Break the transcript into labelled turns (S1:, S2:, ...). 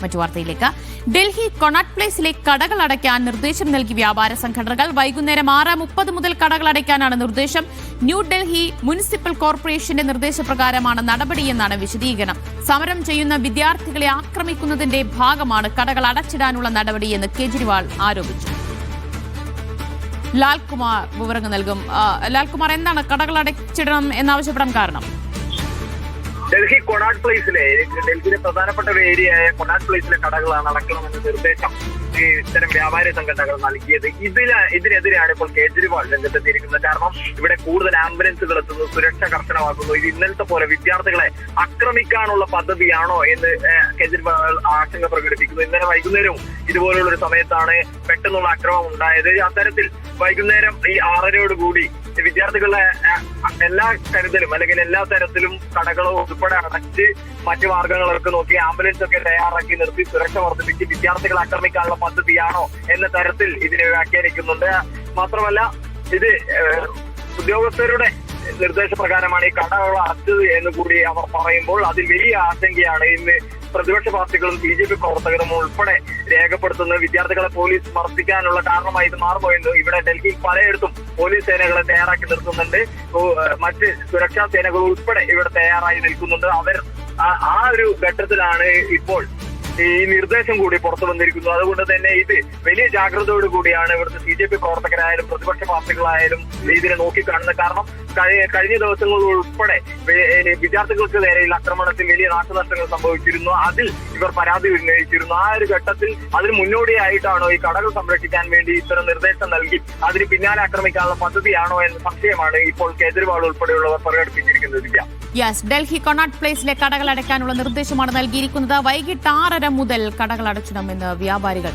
S1: മറ്റു വാർത്തയിലേക്ക്. ഡൽഹി കൊണാട്ട് പ്ലേസിലെ കടകൾ അടയ്ക്കാൻ നിർദ്ദേശം നൽകി വ്യാപാര സംഘടനകൾ. വൈകുന്നേരം 6:30 മുതൽ കടകൾ അടയ്ക്കാനാണ് നിർദ്ദേശം. ന്യൂഡൽഹി മുനിസിപ്പൽ കോർപ്പറേഷന്റെ നിർദ്ദേശപ്രകാരമാണ് നടപടിയെന്നാണ് വിശദീകരണം. സമരം ചെയ്യുന്ന വിദ്യാർത്ഥികളെ ആക്രമിക്കുന്നതിന്റെ ഭാഗമാണ് കടകൾ അടച്ചിടാനുള്ള നടപടിയെന്ന് കേജ്രിവാൾ ആരോപിച്ചു. ലാൽകുമാർ വിവരങ്ങൾ നൽകും. ലാൽകുമാർ, എന്താണ് കടകൾ അടച്ചിടണം എന്നാവശ്യപ്പെടാൻ കാരണം?
S2: ഡൽഹി കൊണാട്ട് പ്ലേസിലെ ഡൽഹിയിലെ പ്രധാനപ്പെട്ട ഒരു ഏരിയയായ കൊണാട്ട് പ്ലേസിലെ കടകളാണ് അടക്കണമെന്ന നിർദ്ദേശം ഇത്തരം വ്യാപാരി സംഘടനകൾ നൽകിയത്. ഇതിനെതിരെയാണ് ഇപ്പോൾ കേജ്രിവാൾ രംഗത്തെത്തിയിരിക്കുന്നത്. കാരണം ഇവിടെ കൂടുതൽ ആംബുലൻസുകൾ എത്തുന്നു, സുരക്ഷ കർശനമാക്കുന്നു. ഇത് ഇന്നലത്തെ പോലെ വിദ്യാർത്ഥികളെ ആക്രമിക്കാനുള്ള പദ്ധതിയാണോ എന്ന് കേജ്രിവാൾ ആശങ്ക പ്രകടിപ്പിക്കുന്നു. ഇന്നലെ വൈകുന്നേരവും ഇതുപോലുള്ള ഒരു സമയത്താണ് പെട്ടെന്നുള്ള ആക്രമണം ഉണ്ടായത്. അത്തരത്തിൽ വൈകുന്നേരം ഈ 6:30 വിദ്യാർത്ഥികളുടെ എല്ലാ കരുതലും അല്ലെങ്കിൽ എല്ലാ തരത്തിലും കടകളും ഉൾപ്പെടെ അടച്ച് മറ്റു മാർഗങ്ങളൊക്കെ നോക്കി ആംബുലൻസ് ഒക്കെ തയ്യാറാക്കി നിർത്തി സുരക്ഷ വർദ്ധിപ്പിച്ച് വിദ്യാർത്ഥികളെ ആക്രമിക്കാനുള്ള പദ്ധതിയാണോ എന്ന തരത്തിൽ ഇതിനെ വ്യാഖ്യാനിക്കുന്നുണ്ട്. മാത്രമല്ല ഇത് ഉദ്യോഗസ്ഥരുടെ നിർദ്ദേശപ്രകാരമാണ് ഈ കടകൾ അടച്ചത് എന്ന് കൂടി അവർ പറയുമ്പോൾ അതിൽ വലിയ ആശങ്കയാണ് ഇന്ന് പ്രതിപക്ഷ പാർട്ടികളും BJP പ്രവർത്തകരും ഉൾപ്പെടെ രേഖപ്പെടുത്തുന്നത്. വിദ്യാർത്ഥികളെ പോലീസ് മർദ്ദിക്കാനുള്ള കാരണമായി ഇത് മാറുപോയെന്ന് ഇവിടെ ഡൽഹിയിൽ പലയിടത്തും പോലീസ് സേനകളെ തയ്യാറാക്കി നിർത്തുന്നുണ്ട്. മറ്റ് സുരക്ഷാ സേനകൾ ഉൾപ്പെടെ ഇവിടെ തയ്യാറായി നിൽക്കുന്നുണ്ട്. അവർ ആ ഒരു ഘട്ടത്തിലാണ് ഇപ്പോൾ ഈ നിർദ്ദേശം കൂടി പുറത്തു വന്നിരിക്കുന്നു. അതുകൊണ്ട് തന്നെ ഇത് വലിയ ജാഗ്രതയോട് കൂടിയാണ് ഇവിടുത്തെ BJP പ്രവർത്തകരായാലും പ്രതിപക്ഷ പാർട്ടികളായാലും ഇതിനെ നോക്കിക്കാണുന്നത്. കാരണം കഴിഞ്ഞ ദിവസങ്ങളിൽ ഉൾപ്പെടെ വിദ്യാർത്ഥികൾക്ക് നേരെയുള്ള ആക്രമണത്തിൽ വലിയ നാശനഷ്ടങ്ങൾ സംഭവിച്ചിരുന്നു. അതിൽ ഇവർ പരാതി ഉന്നയിച്ചിരുന്നു. ആ ഒരു ഘട്ടത്തിൽ അതിന് മുന്നോടിയായിട്ടാണോ ഈ കടകൾ സംരക്ഷിക്കാൻ വേണ്ടി ഇത്തരം നിർദ്ദേശം നൽകി അതിന് പിന്നാലെ ആക്രമിക്കാനുള്ള പദ്ധതിയാണോ എന്ന സംശയമാണ് ഇപ്പോൾ കേജ്രിവാൾ ഉൾപ്പെടെയുള്ളവർ പ്രകടിപ്പിച്ചിരിക്കുന്നത്.
S1: യെസ്, ഡൽഹി കൊണാട്ട് പ്ലേസിലെ കടകൾ അടയ്ക്കാനുള്ള നിർദ്ദേശമാണ് നൽകിയിരിക്കുന്നത്. വൈകിട്ട് 6:30 മുതൽ കടകൾ അടച്ചിടണമെന്ന് വ്യാപാരികൾ